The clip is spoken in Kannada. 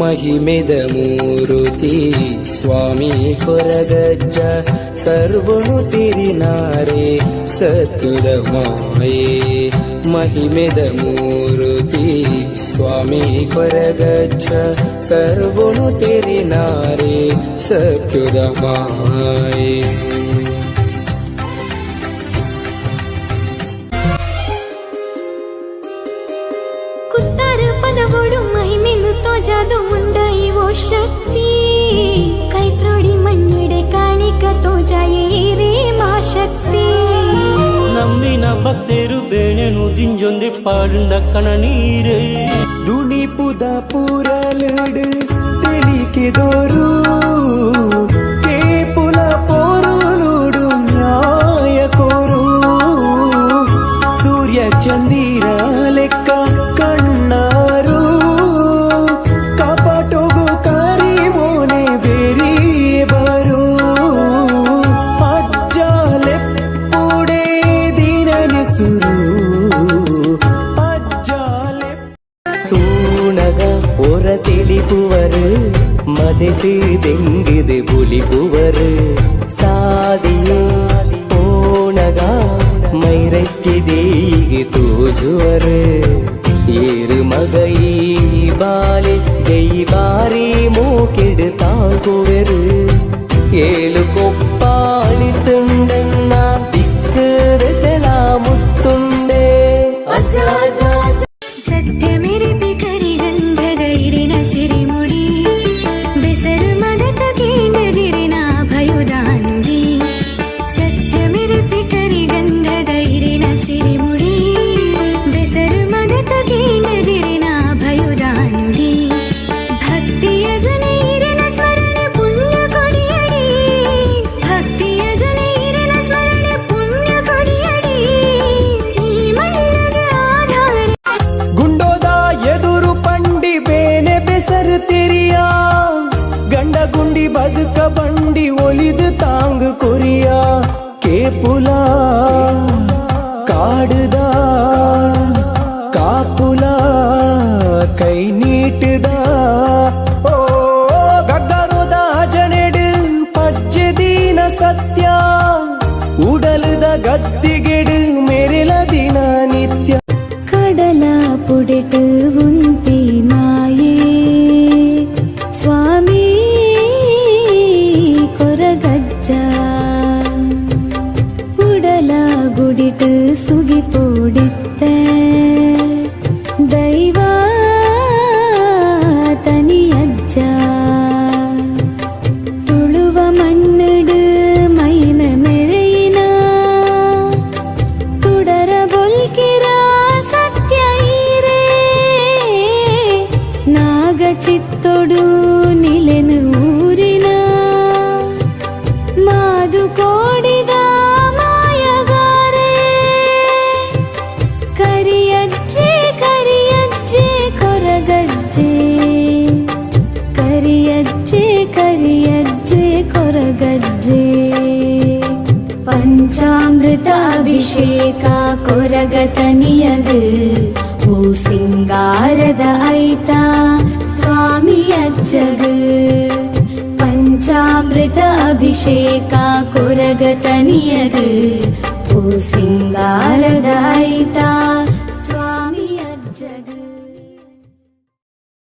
ಮಹಿಮೆದ ಮೂರುತಿ ಸ್ವಾಮಿ ಕೊರಗಜ್ಜ ಸರ್ವನು ತಿರಿನಾರೆ ಸತ್ಯದ ಮಾಯೆ ಮಹಿಮೆದ ಮೂರುತಿ ಸ್ವಾಮಿ ಕೊರಗಜ್ಜ ಸರ್ವನು ತಿರಿನಾರೆ ಸತ್ಯದ ಮಾಯೆ जादू मुंडई वो शक्ति कैत्रोड़ी मन्निडे काणिक तो जाए रे मां शक्ति नम्मिन भक्तेरु बेणेनु दिंजोंदे पाडुंड कणनीरे दुनिपुद पूरलुडु तेलिकेदोरू केपुल पोरुलुडु न्याय कोरू सूर्य चंदिर लेक्क कण्णारू ತಿಳಿಪುವರು ಮದೆಟು ದೆಂಗಿದೆ ಬುಲಿಪುವರು ಸಾದಿಯೇ ಓಣಗ ಮೈರಕ್ಕಿದೀಗೆ ತೋಜುವರು ಏರು ಮಗೈ ಬಾಲೆ ಗೈ ಬಾರಿ ಮೂಕೆಡು ತಾಂಕುವರು ಏಳು ಕೊಪ್ಪಾಳಿ ತುಂಡನ್ನ ದಿಕ್ಕು ದೆಸೆಲ ಮುತ್ತುಂಡೆ सत्य मेरे पिकरी गंधद इरिन सिरिमुडी बेसरु मदत केंडदिरिन भयुदानुडी सत्य मेरे पिकरी गंधद इरिन सिरिमुडी बेसरु मदत केंडदिरिन भयुदानुडी भक्तिय जन इरिन स्मरण पुण्य कोडियडी भक्तिय जन इरिन स्मरण पुण्य कोडियडी ई मण्णद आधार ಗುಂಡೋದ ಎದುರು ಪಂಡಿ ಬೇನೆ ಬೆಸರು ತೆರಿಯ ಗಂಡ ಗುಂಡಿ ಬದುಕ ಬಂಡಿ ಒಲಿದು ತಾಂಗ್ ಕೊರಿಯ ಕೇಪುಲ ಕಾಡುದ ಕಾಪುಲ ಕೈ ನೀಟದ ಓ ಗಗ್ಗರುದ ಜನೆಡು ಪಜ್ಜೆ ದೀನ ಸತ್ಯ ಉಡಲದ ಗದ್ದಿಗೆಡು ಮೆರೆಲ ದಿನ ನಿತ್ಯ கடலா புடிட்டு உந்தி மாயே சுவாமி கொரகಜ್ಜ உடல குடிட்டு சுகி போடித்த ದೈವ ತನಿಯಜ್ಜ ತುಳುವ ಮಣ್ಣಡು ಮೈನ ಮೆರೆಯಿನ ತುಡರ ಬೊಲ್ಕಿರ ಚಿತ್ತೊಡು ನಿಲೆನು ಊರಿನ ಮಾದು ಕೋಡಿದ ಮಾಯಗಾರೆ ಕರಿಯಜ್ಜೆ ಕರಿಯಜ್ಜೆ ಕೊರಗಜ್ಜೆ ಕರಿಯಜ್ಜೆ ಕರಿಯಜ್ಜೆ ಕೊರಗಜ್ಜೆ ಪಂಚಾಮೃತ ಅಭಿಷೇಕ ಕೊರಗತನಿಯದು ಓ ಸಿಂಗಾರದ ಐತ ಸ್ವಾಮಿ ಅಜ್ಜಗ ಪಂಚಾಮೃತ ಅಭಿಷೇಕ ಕೊರಗತನಿಯದು ಓ ಸಿಂಗಾರದ ಐತ